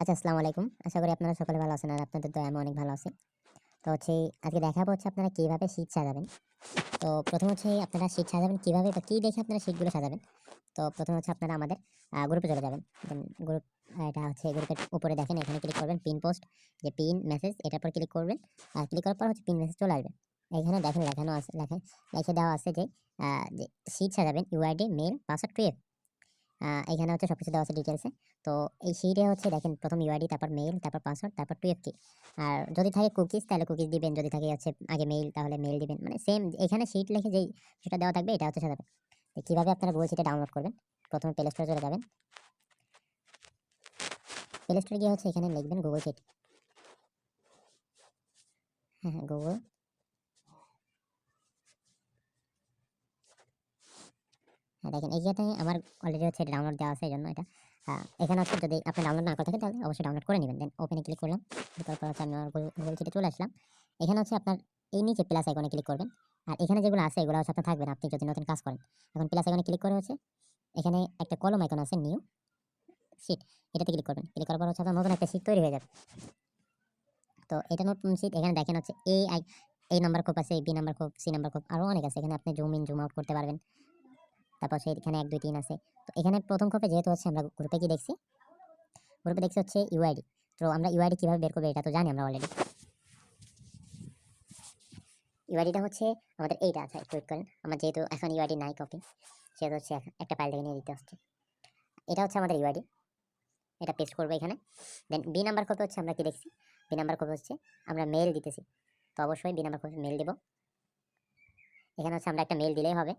আচ্ছা, আসসালামু আলাইকুম। আশা করি আপনারা সকলে ভালো আছেন আর আপনাদের দয়ায় আমি অনেক ভালো আছি। তো আজকে দেখাবো আপনারা কিভাবে শীট সাজাবেন। তো ১ম আপনারা শীট সাজাবেন কিভাবে বা কি দেখে আপনারা শীটগুলো সাজাবেন। তো ১ম আপনারা আমাদের গ্রুপে চলে যাবেন। দেন গ্রুপ এটা গ্রুপের উপরে দেখেন এখানে ক্লিক করবেন পিন পোস্ট যে পিন মেসেজ এটার উপর ক্লিক করবেন। আর ক্লিক করার পর পিন মেসেজ চলে আসবে। এখানে দেখেন লেখানো আছে লিখে দেওয়া আছে যে শীট সাজাবেন ইউআইডি, মেইল, পাসওয়ার্ড, পিএফ। এখানে সবকিছু দেওয়া আছে ডিটেইলসে। তো এই শিটে দেখেন ১ম ইউআইডি, তারপর মেইল, তারপর পাসওয়ার্ড, তারপর 2 কি। আর যদি থাকে কুকিজ তাহলে কুকিজ দিবেন, যদি থাকে আগে মেইল তাহলে মেইল দিবেন। মানে সেম এখানে শিট লিখে যেই সেটা দেওয়া থাকবে এটা সাজাবেন। তো কিভাবে আপনারা গুগল শিটে ডাউনলোড করবেন? ১ম এ প্লে স্টোরে চলে যাবেন। প্লে স্টোরে গিয়ে এখানে লিখবেন গুগল শিট। হ্যাঁ, গুগল। হ্যাঁ, দেখেন এইখানে আমার অলরেডি ডাউনলোড দেওয়া আছে এজন্য এটা। এখানে যদি আপনি ডাউনলোড না করে থাকেন তাহলে অবশ্যই ডাউনলোড করে নিবেন। দেন ওপেনে ক্লিক করলাম। তারপর আমি আমার গুগল শিটে চলে আসলাম। এখানে আপনার এই নিচে প্লাস আইকনে ক্লিক করবেন। আর এখানে যেগুলো আছে এগুলো আপনার থাকবে না আপনি যদি নতুন কাজ করেন। এখন প্লাস আইকনে ক্লিক করে এখানে একটা কলম আইকন আছে নিউ শিট, এটাতে ক্লিক করবেন। ক্লিক করার পর আপনার নতুন একটা শিট তৈরি হয়ে যাবে। তো এটা নতুন শিট। এখানে দেখেন এই নাম্বার খোপ আছে, বি নাম্বার খোপ, সি নাম্বার খোপ আরো অনেক আছে। এখানে আপনি জুম ইন জুম আউট করতে পারবেন। তারপর এখানে ১ ২ ৩ আছে। তো এখানে ১ম খোপে যেহেতু আমরা গ্রুপে কি দেখছি? গ্রুপে দেখছি ইউআইডি। তো আমরা ইউআইডি কিভাবে বের করব এটা তো জানি আমরা অলরেডি। ইউআইডিটা আমাদের এইটা আছে, একটু ওয়েট করেন। আমার যেহেতু এখন ইউআইডি নাই কপি, সেহেতু একটা ফাইল থেকে নিয়ে দিতে হচ্ছে। এটা আমাদের ইউআইডি। এটা পেস্ট করব এখানে। দেন বি নাম্বার কপি আমরা কি দেখছি? বি নাম্বার কপি আমরা মেইল দিতেছি। তো অবশ্যই বি নাম্বার কপি মেইল দেব। এখানে আমরা একটা মেইল দিলেই হবে।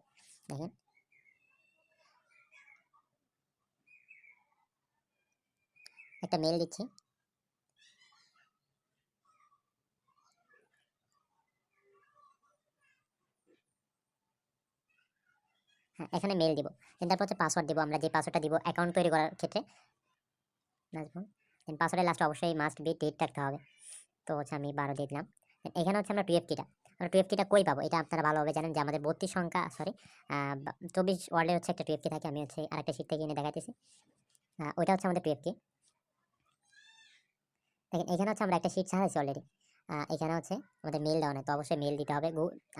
দেখেন একটা মেইল দিচ্ছি। হ্যাঁ, এখানে মেইল দিব। দেন তারপর পাসওয়ার্ড দিব। আমরা যে পাসওয়ার্ডটা দিব অ্যাকাউন্ট তৈরি করার ক্ষেত্রে নাজমুল। দেন পাসওয়ার্ডের লাস্টে অবশ্যই মাস্ট বি ডেট থাকতে হবে। তো আমি ১২ দিয়ে দিলাম। এখানে আমরা টুয়েলভ কিটা। আমরা টুয়েলভ কিটা কই পাবো? এটা আপনারা ভালোভাবে জানেন যে আমাদের ৩২ সংখ্যা সরি ২৪ ওয়ার্ডের একটা টুয়েলভ কি থাকে। আমি আরেকটা শীট থেকে এনে দেখাইতেছি। ওইটা আমাদের টুয়েলভ কি। দেখেন এখানে আমরা একটা শীট সাজাইছি অলরেডি। এখানে আমাদের মেইল দেওয়া নেই। তো অবশ্যই মেইল দিতে হবে।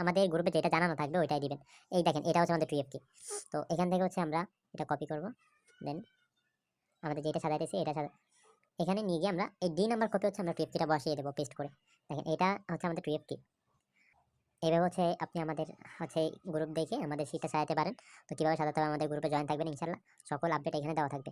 আমাদের গ্রুপে যেটা জানানো থাকবে ওইটাই দিবেন। এই দেখেন এটা আমাদের টুয়েলভ কি। তো এখান থেকে আমরা এটা কপি করব। দেন আমাদের যেটা সাজাইতেছি এটা এখানে নিয়ে গিয়ে আমরা এই ডি নাম্বার কপি আমরা টুয়েলভ কিটা বসিয়ে দেবো পেস্ট করে। দেখেন এটা আমাদের টুয়েলভ কি। এভাবে আপনি আমাদের গ্রুপ দেখে আমাদের শীটটা সাজাতে পারেন। তো কিভাবে সাজাতে হবে আমাদের গ্রুপে জয়েন থাকবেন ইনশাআল্লাহ। সকল আপডেট এখানে দেওয়া থাকবে।